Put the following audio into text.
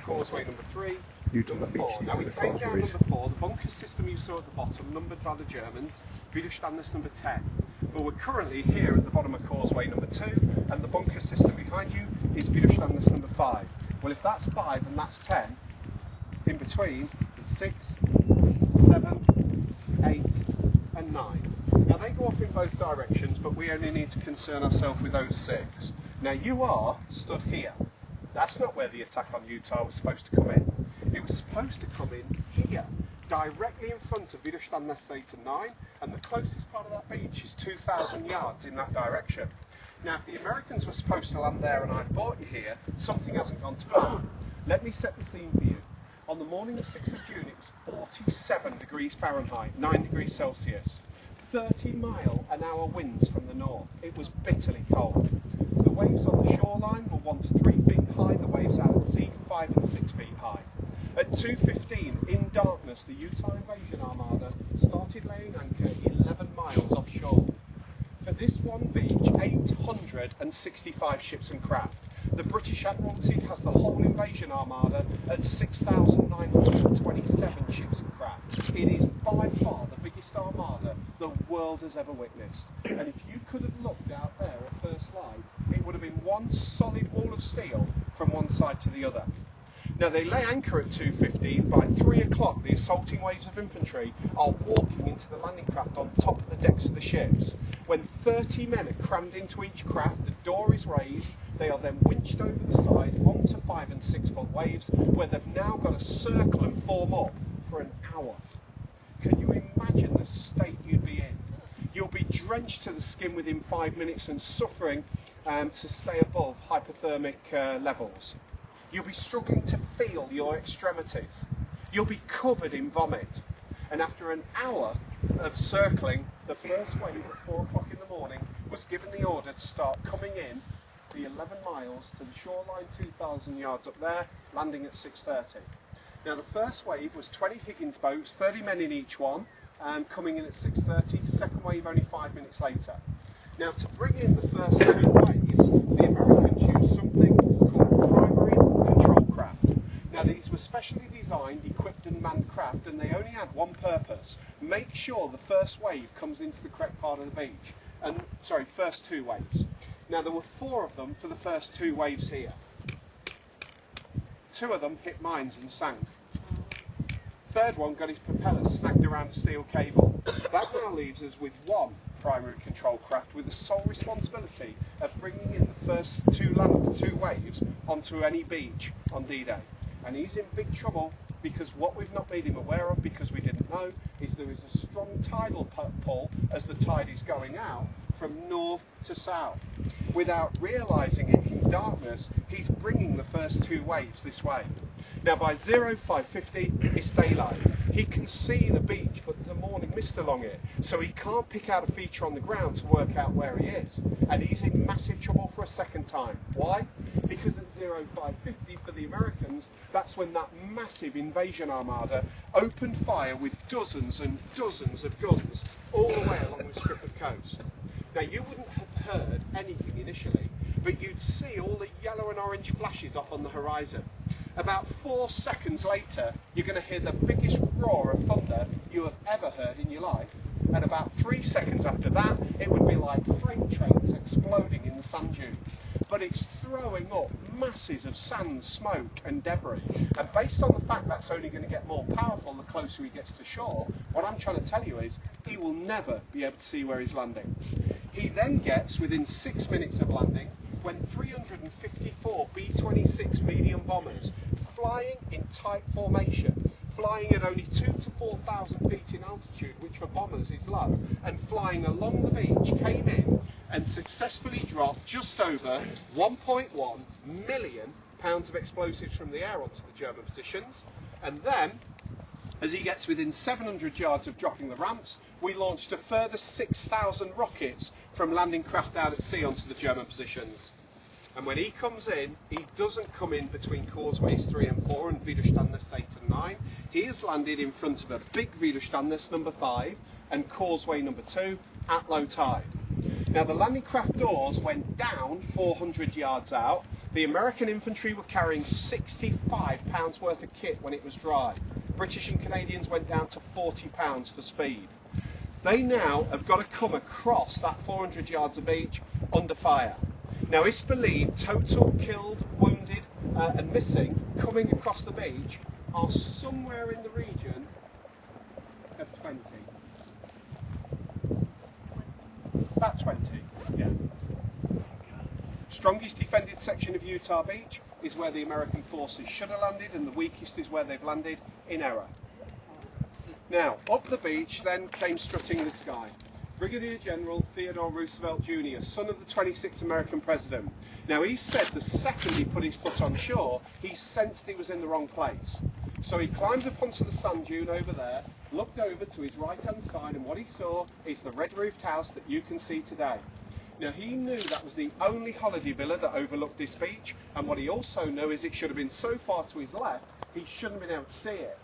causeway number 3, Utah number Beach, 4. these Now are we the came down causeways. number 4, the bunker system you saw at the bottom, numbered by the Germans, Widerstandes number 10. But we're currently here at the bottom of causeway number 2, and the bunker system behind you is Widerstandes number 5. Well, if that's 5 and that's 10, in between is 6, 7, 8 and 9. Now they go off in both directions, but we only need to concern ourselves with those 6. Now you are stood here. That's not where the attack on Utah was supposed to come in. It was supposed to come in here, directly in front of Widerstandes 8 and 9, and the closest part of that beach is 2,000 yards in that direction. Now if the Americans were supposed to land there and I brought you here, something hasn't gone to plan. Let me set the scene for you. On the morning of 6th of June, it was 47 degrees Fahrenheit, 9 degrees Celsius. 30-mile-an-hour winds from the north. It was bitterly cold. The waves on the shoreline were 1 to 3 feet high, the waves out at sea 5 and 6 feet high. At 2:15, in darkness, the Utah Invasion Armada started laying anchor 11 miles offshore. For this one beach, 865 ships and craft. The British Admiralty has the whole Invasion Armada at 6,927 ships and craft. It is by far the biggest armada the world has ever witnessed. And if you could have looked out there at first light, it would have been one solid wall of steel from one side to the other. Now they lay anchor at 2:15. By 3 o'clock the assaulting waves of infantry are walking into the landing craft on top of the decks of the ships. When 30 men are crammed into each craft, the door is raised, they are then winched over the side onto 5 and 6 foot waves, where they've now got to circle and form up for an hour. Can you imagine the state you'd be in? You'll be drenched to the skin within 5 minutes and suffering to stay above hypothermic levels. You'll be struggling to feel your extremities. You'll be covered in vomit. And after an hour of circling, the first wave at 4 o'clock in the morning was given the order to start coming in the 11 miles to the shoreline 2,000 yards up there, landing at 6:30. Now the first wave was 20 Higgins boats, 30 men in each one, coming in at 6:30, second wave only 5 minutes later. Now to bring in the first 2 waves, the Americans used something called primary control craft. Now these were specially designed, equipped and manned craft, and they only had one purpose: make sure the first wave comes into the correct part of the beach. First 2 waves. Now there were 4 of them for the first 2 waves here. 2 of them hit mines and sank. Third one got his propeller snagged around a steel cable. That now leaves us with 1 primary control craft with the sole responsibility of bringing in the first 2 waves onto any beach on D-Day. And he's in big trouble because what we've not made him aware of, because we didn't know, is there is a strong tidal pull as the tide is going out from north to south. Without realising it in darkness, he's bringing the first 2 waves this way. Now by 05:50 it's daylight. He can see the beach, but there's a morning mist along it, so he can't pick out a feature on the ground to work out where he is. And he's in massive trouble for a second time. Why? Because at 05:50 for the Americans, that's when that massive invasion armada opened fire with dozens and dozens of guns all the way along the strip of coast. Now you wouldn't have heard anything initially, but you'd see all the yellow and orange flashes off on the horizon. About 4 seconds later, you're going to hear the biggest roar of thunder you have ever heard in your life. And about 3 seconds after that, it would be like freight trains exploding in the sand dune. But it's throwing up masses of sand, smoke and debris. And based on the fact that's only going to get more powerful the closer he gets to shore, what I'm trying to tell you is he will never be able to see where he's landing. He then gets within 6 minutes of landing when 354 B-26 medium bombers, flying in tight formation, flying at only 2,000 to 4,000 feet in altitude, which for bombers is low, and flying along the beach, came in and successfully dropped just over 1.1 million pounds of explosives from the air onto the German positions. And then, as he gets within 700 yards of dropping the ramps, we launched a further 6,000 rockets from landing craft out at sea onto the German positions. And when he comes in, he doesn't come in between causeways 3 and 4 and Widerstandes 8 and 9. He is landed in front of a big Widerstandes number 5 and causeway number 2 at low tide. Now the landing craft doors went down 400 yards out. The American infantry were carrying £65 worth of kit when it was dry. British and Canadians went down to £40 for speed. They now have got to come across that 400 yards of beach under fire. Now it's believed total killed, wounded and missing coming across the beach are somewhere in the region of 20. About 20, yeah. Strongest defended section of Utah Beach is where the American forces should have landed, and the weakest is where they've landed in error. Now, up the beach then came strutting the sky Brigadier General Theodore Roosevelt Jr., son of the 26th American president. Now, he said the second he put his foot on shore, he sensed he was in the wrong place. So he climbed up onto the sand dune over there, looked over to his right-hand side, and what he saw is the red-roofed house that you can see today. Now, he knew that was the only holiday villa that overlooked this beach, and what he also knew is it should have been so far to his left, he shouldn't have been able to see it.